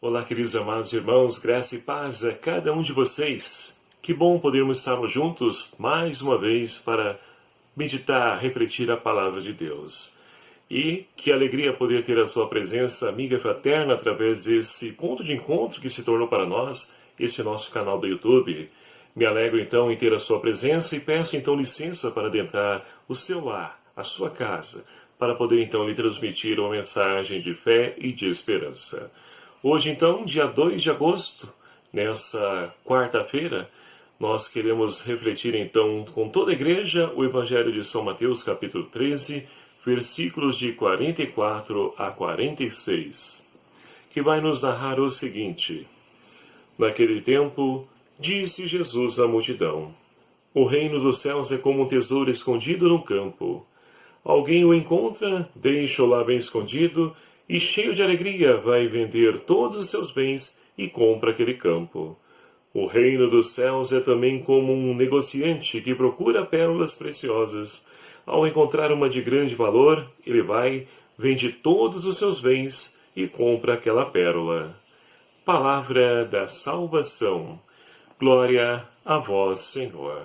Olá, queridos amados irmãos, graça e paz a cada um de vocês. Que bom podermos estarmos juntos mais uma vez para meditar, refletir a palavra de Deus. E que alegria poder ter a sua presença amiga e fraterna através desse ponto de encontro que se tornou para nós esse nosso canal do YouTube. Me alegro então em ter a sua presença e peço então licença para adentrar o seu lar, a sua casa, para poder então lhe transmitir uma mensagem de fé e de esperança. Hoje, então, dia 2 de agosto, nessa quarta-feira, nós queremos refletir, então, com toda a igreja, o Evangelho de São Mateus, capítulo 13, versículos de 44 a 46, que vai nos narrar o seguinte. Naquele tempo, disse Jesus à multidão, o reino dos céus é como um tesouro escondido no campo. Alguém o encontra, deixa-o lá bem escondido, e cheio de alegria vai vender todos os seus bens e compra aquele campo. O reino dos céus é também como um negociante que procura pérolas preciosas. Ao encontrar uma de grande valor, ele vai, vende todos os seus bens e compra aquela pérola. Palavra da salvação. Glória a vós, Senhor.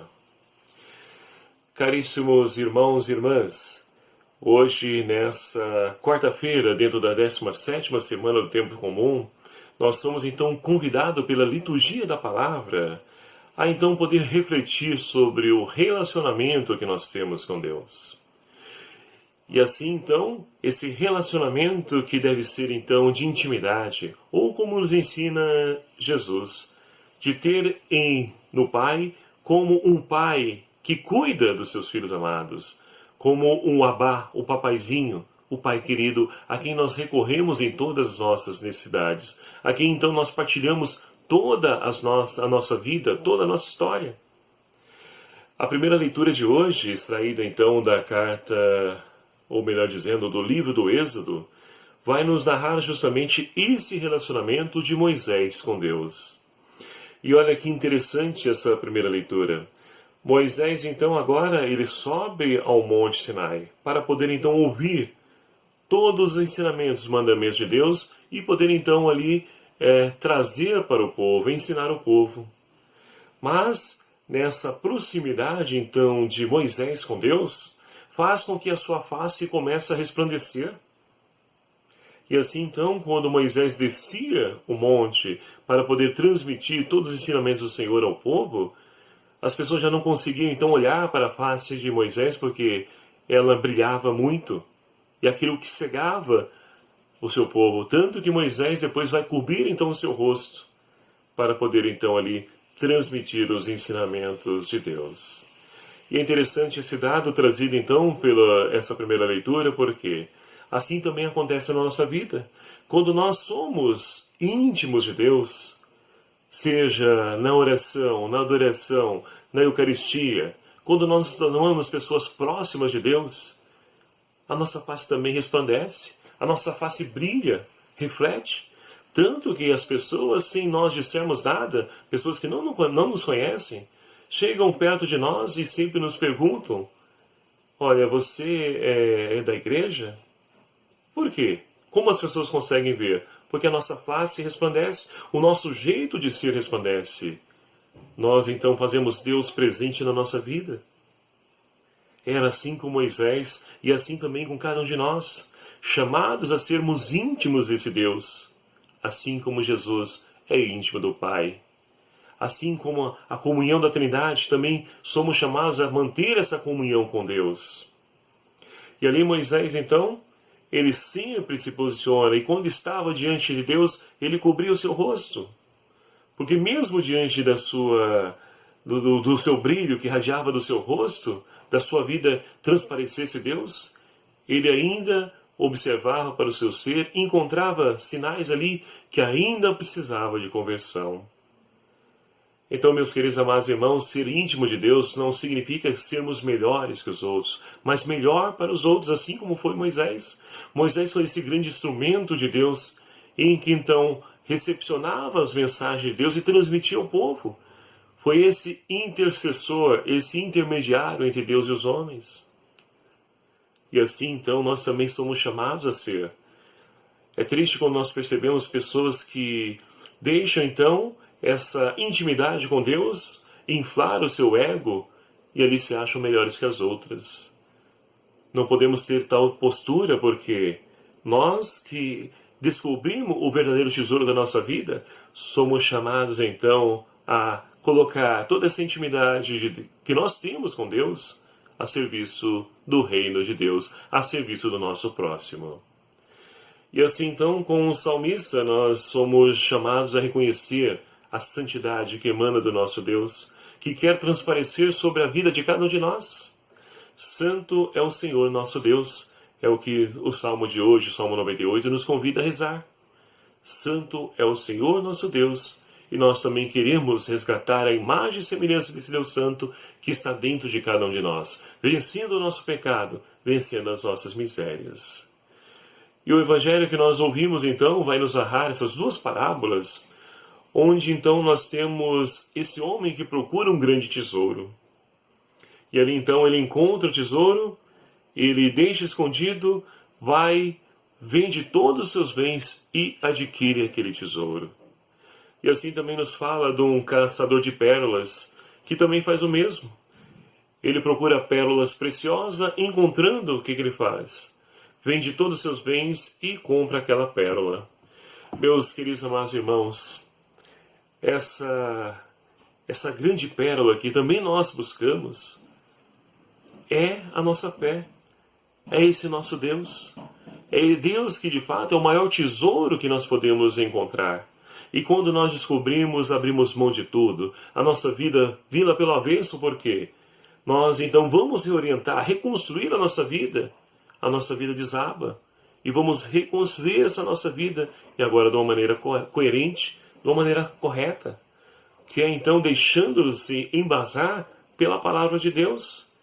Caríssimos irmãos e irmãs, hoje, nessa quarta-feira, dentro da 17ª semana do Tempo Comum, nós somos então convidados pela liturgia da palavra a então poder refletir sobre o relacionamento que nós temos com Deus. E assim então, esse relacionamento que deve ser então de intimidade, ou como nos ensina Jesus, de ter no Pai como um Pai que cuida dos seus filhos amados, como um abá, o papaizinho, o pai querido, a quem nós recorremos em todas as nossas necessidades, a quem então nós partilhamos toda a nossa vida, toda a nossa história. A primeira leitura de hoje, extraída então da carta, ou melhor dizendo, do livro do Êxodo, vai nos narrar justamente esse relacionamento de Moisés com Deus. E olha que interessante essa primeira leitura. Moisés, então, agora ele sobe ao Monte Sinai para poder, então, ouvir todos os ensinamentos, os mandamentos de Deus e poder, então, ali trazer para o povo, ensinar o povo. Mas, nessa proximidade, então, de Moisés com Deus, faz com que a sua face comece a resplandecer. E assim, então, quando Moisés descia o monte para poder transmitir todos os ensinamentos do Senhor ao povo, as pessoas já não conseguiam então olhar para a face de Moisés porque ela brilhava muito. E aquilo que cegava o seu povo. Tanto que Moisés depois vai cobrir então o seu rosto para poder então ali transmitir os ensinamentos de Deus. E é interessante esse dado trazido então pela essa primeira leitura, porque assim também acontece na nossa vida. Quando nós somos íntimos de Deus, seja na oração, na adoração, na Eucaristia, quando nós nos tornamos pessoas próximas de Deus, a nossa face também resplandece, a nossa face brilha, reflete, tanto que as pessoas, sem nós dissermos nada, pessoas que não nos conhecem, chegam perto de nós e sempre nos perguntam, olha, você é da igreja? Por quê? Como as pessoas conseguem ver? Porque a nossa face resplandece, o nosso jeito de ser resplandece. Nós então fazemos Deus presente na nossa vida. Era assim com Moisés e assim também com cada um de nós, chamados a sermos íntimos desse Deus, assim como Jesus é íntimo do Pai. Assim como a comunhão da Trindade, também somos chamados a manter essa comunhão com Deus. E ali Moisés então, ele sempre se posiciona, e quando estava diante de Deus, ele cobria o seu rosto. Porque mesmo diante do seu brilho que radiava do seu rosto, da sua vida transparecesse Deus, ele ainda observava para o seu ser, encontrava sinais ali que ainda precisava de conversão. Então, meus queridos amados irmãos, ser íntimo de Deus não significa sermos melhores que os outros, mas melhor para os outros, assim como foi Moisés. Moisés foi esse grande instrumento de Deus, em que então recepcionava as mensagens de Deus e transmitia ao povo. Foi esse intercessor, esse intermediário entre Deus e os homens. E assim então nós também somos chamados a ser. É triste quando nós percebemos pessoas que deixam então essa intimidade com Deus inflar o seu ego e ali se acham melhores que as outras. Não podemos ter tal postura porque nós que descobrimos o verdadeiro tesouro da nossa vida, somos chamados então a colocar toda essa intimidade que nós temos com Deus a serviço do reino de Deus, a serviço do nosso próximo. E assim então, com o salmista, nós somos chamados a reconhecer a santidade que emana do nosso Deus, que quer transparecer sobre a vida de cada um de nós. Santo é o Senhor nosso Deus, é o que o Salmo de hoje, o Salmo 98, nos convida a rezar. Santo é o Senhor nosso Deus, e nós também queremos resgatar a imagem e semelhança desse Deus Santo que está dentro de cada um de nós, vencendo o nosso pecado, vencendo as nossas misérias. E o Evangelho que nós ouvimos então vai nos narrar essas duas parábolas, onde então nós temos esse homem que procura um grande tesouro. E ali então ele encontra o tesouro, ele deixa escondido, vai, vende todos os seus bens e adquire aquele tesouro. E assim também nos fala de um caçador de pérolas, que também faz o mesmo. Ele procura pérolas preciosas, encontrando o que ele faz? Vende todos os seus bens e compra aquela pérola. Meus queridos amados irmãos, essa grande pérola que também nós buscamos é a nossa fé. É esse nosso Deus. É Deus que de fato é o maior tesouro que nós podemos encontrar. E quando nós descobrimos, abrimos mão de tudo, a nossa vida vira pelo avesso, porque nós então vamos reorientar, reconstruir a nossa vida desaba. E vamos reconstruir essa nossa vida, e agora de uma maneira coerente, de uma maneira correta, que é então deixando-se embasar pela palavra de Deus.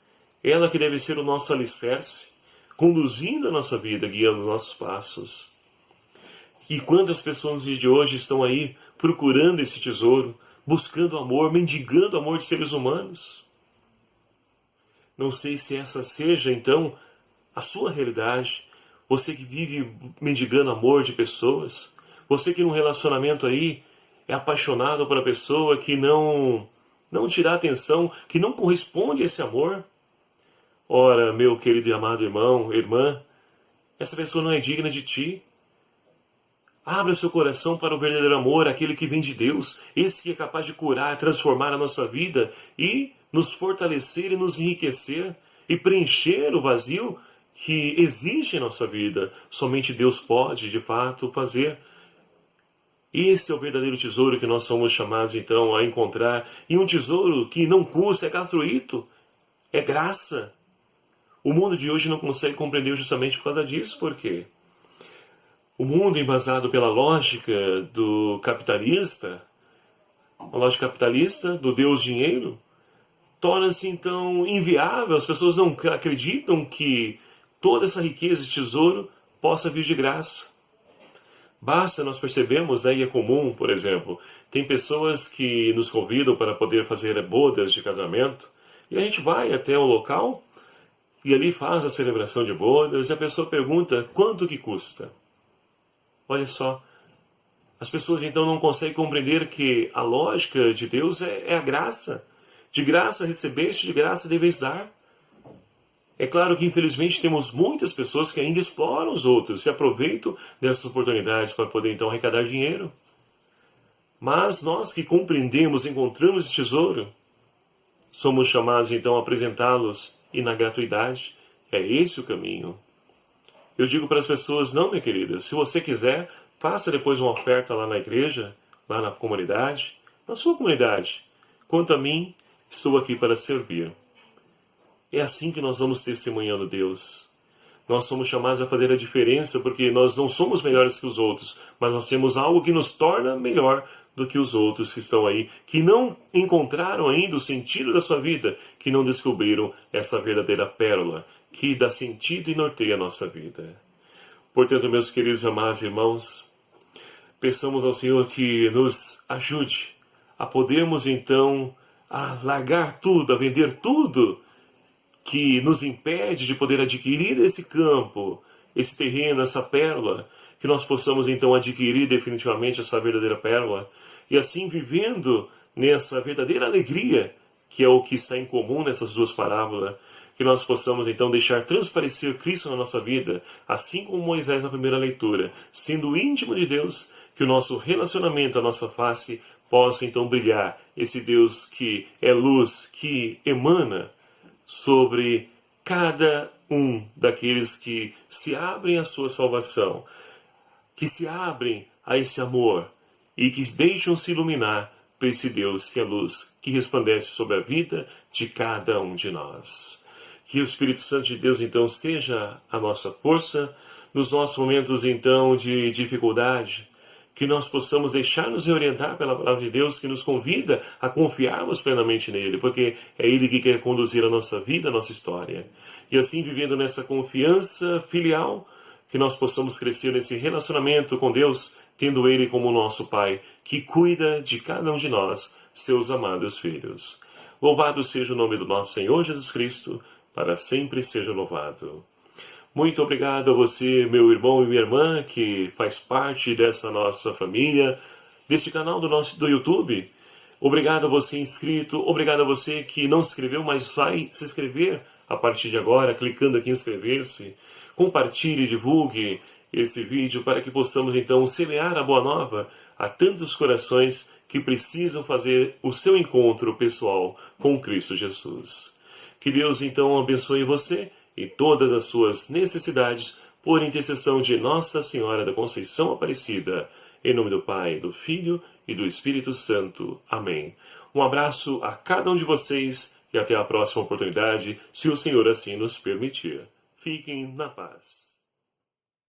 Ela que deve ser o nosso alicerce, conduzindo a nossa vida, guiando os nossos passos. E quantas pessoas de hoje estão aí procurando esse tesouro, buscando amor, mendigando amor de seres humanos? Não sei se essa seja, então, a sua realidade. Você que vive mendigando amor de pessoas, você que num relacionamento aí é apaixonado por uma pessoa que não te dá atenção, que não corresponde a esse amor. Ora, meu querido e amado irmão, irmã, essa pessoa não é digna de ti. Abra seu coração para o verdadeiro amor, aquele que vem de Deus, esse que é capaz de curar, transformar a nossa vida e nos fortalecer e nos enriquecer e preencher o vazio que existe em nossa vida. Somente Deus pode, de fato, fazer. Esse é o verdadeiro tesouro que nós somos chamados, então, a encontrar. E um tesouro que não custa, é gratuito, é graça. O mundo de hoje não consegue compreender justamente por causa disso. Por quê? O mundo embasado pela lógica do capitalista, a lógica capitalista do Deus dinheiro, torna-se então inviável. As pessoas não acreditam que toda essa riqueza, esse tesouro, possa vir de graça. Basta nós percebemos, aí é comum, por exemplo, tem pessoas que nos convidam para poder fazer bodas de casamento, e a gente vai até o local, e ali faz a celebração de bodas, e a pessoa pergunta quanto que custa. Olha só, as pessoas então não conseguem compreender que a lógica de Deus é a graça. De graça recebeste, de graça deveis dar. É claro que infelizmente temos muitas pessoas que ainda exploram os outros, se aproveitam dessas oportunidades para poder então arrecadar dinheiro. Mas nós que compreendemos, encontramos esse tesouro, somos chamados então a apresentá-los e na gratuidade. É esse o caminho. Eu digo para as pessoas, não, minha querida, se você quiser, faça depois uma oferta lá na igreja, lá na comunidade, na sua comunidade. Quanto a mim, estou aqui para servir. É assim que nós vamos testemunhando Deus. Nós somos chamados a fazer a diferença porque nós não somos melhores que os outros, mas nós temos algo que nos torna melhor do que os outros que estão aí, que não encontraram ainda o sentido da sua vida, que não descobriram essa verdadeira pérola, que dá sentido e norteia a nossa vida. Portanto, meus queridos amados irmãos, peçamos ao Senhor que nos ajude a podermos então a largar tudo, a vender tudo que nos impede de poder adquirir esse campo, esse terreno, essa pérola, que nós possamos então adquirir definitivamente essa verdadeira pérola, e assim vivendo nessa verdadeira alegria, que é o que está em comum nessas duas parábolas, que nós possamos então deixar transparecer Cristo na nossa vida, assim como Moisés na primeira leitura, sendo íntimo de Deus, que o nosso relacionamento, a nossa face, possa então brilhar, esse Deus que é luz, que emana sobre cada um daqueles que se abrem à sua salvação, que se abrem a esse amor e que deixam-se iluminar por esse Deus que é luz, que resplandece sobre a vida de cada um de nós. Que o Espírito Santo de Deus então seja a nossa força nos nossos momentos então de dificuldade, que nós possamos deixar-nos reorientar pela palavra de Deus, que nos convida a confiarmos plenamente nele, porque é ele que quer conduzir a nossa vida, a nossa história. E assim, vivendo nessa confiança filial, que nós possamos crescer nesse relacionamento com Deus, tendo ele como nosso Pai, que cuida de cada um de nós, seus amados filhos. Louvado seja o nome do nosso Senhor Jesus Cristo, para sempre seja louvado. Muito obrigado a você, meu irmão e minha irmã, que faz parte dessa nossa família, deste canal do YouTube. Obrigado a você inscrito, obrigado a você que não se inscreveu, mas vai se inscrever a partir de agora, clicando aqui em inscrever-se. Compartilhe e divulgue esse vídeo para que possamos então semear a boa nova a tantos corações que precisam fazer o seu encontro pessoal com Cristo Jesus. Que Deus então abençoe você e todas as suas necessidades por intercessão de Nossa Senhora da Conceição Aparecida. Em nome do Pai, do Filho e do Espírito Santo. Amém. Um abraço a cada um de vocês e até a próxima oportunidade, se o Senhor assim nos permitir. Fiquem na paz.